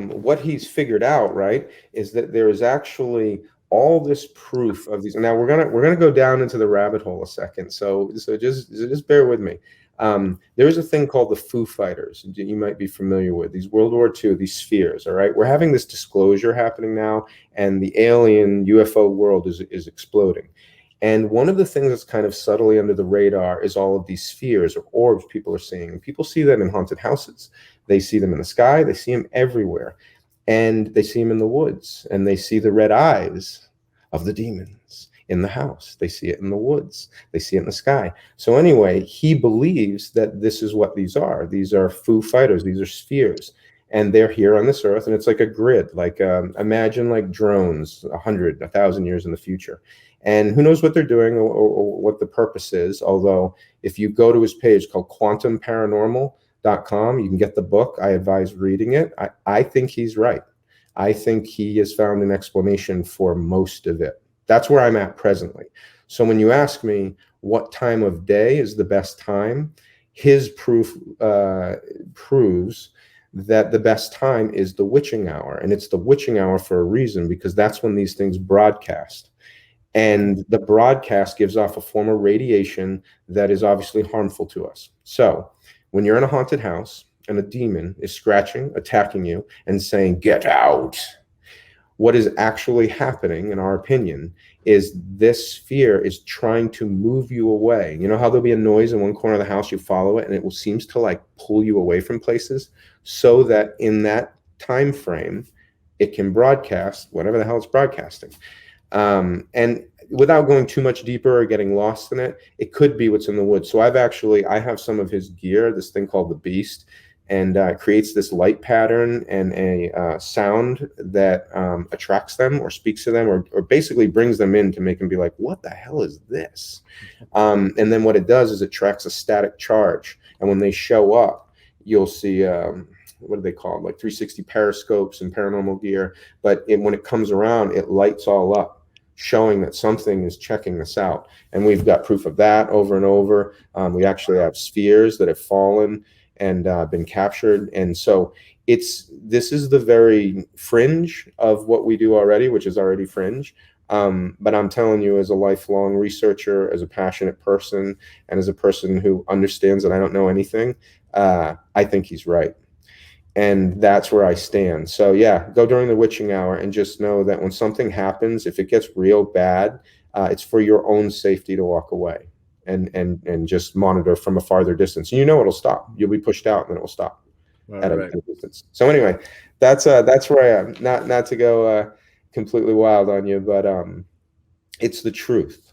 what he's figured out, right, is that there is actually all this proof of these. Now we're gonna go down into the rabbit hole a second. So just bear with me. There is a thing called the Foo-Fighters. You might be familiar with these World War II, these spheres. All right, we're having this disclosure happening now, and the alien UFO world is exploding. And one of the things that's kind of subtly under the radar is all of these spheres or orbs people are seeing. And people see them in haunted houses. They see them in the sky. They see them everywhere. And they see them in the woods. And they see the red eyes of the demons in the house. They see it in the woods. They see it in the sky. So anyway, he believes that this is what these are. These are Foo Fighters. These are spheres. And they're here on this earth. And it's like a grid. Like imagine like drones 100, 1,000 years in the future. And who knows what they're doing or what the purpose is. Although if you go to his page called quantumparanormal.com, you can get the book. I advise reading it. I think he's right. I think he has found an explanation for most of it. That's where I'm at presently. So when you ask me what time of day is the best time, his proof proves that the best time is the witching hour. And it's the witching hour for a reason, because that's when these things broadcast. And the broadcast gives off a form of radiation that is obviously harmful to us. So when you're in a haunted house and a demon is scratching, attacking you, and saying, "Get out," what is actually happening, in our opinion, is this sphere is trying to move you away. You know how there'll be a noise in one corner of the house, you follow it, and it will seems to like pull you away from places, so that in that time frame, it can broadcast whatever the hell it's broadcasting. And without going too much deeper or getting lost in it, it could be what's in the woods. So I have some of his gear, this thing called the Beast, and creates this light pattern and a sound that attracts them or speaks to them or basically brings them in to make them be like, what the hell is this? And then what it does is it tracks a static charge. And when they show up, you'll see, what do they call it? Like 360 periscopes and paranormal gear. But when it comes around, it lights all up, showing that something is checking this out. And we've got proof of that over and over. We actually have spheres that have fallen and been captured. And so this is the very fringe of what we do already, which is already fringe. But I'm telling you, as a lifelong researcher, as a passionate person, and as a person who understands that I don't know anything, I think he's right. And that's where I stand. So yeah, go during the witching hour and just know that when something happens, if it gets real bad, it's for your own safety to walk away and just monitor from a farther distance. And you know it'll stop. You'll be pushed out and then it will stop at a distance. So anyway, that's where I am. Not to go completely wild on you, but it's the truth.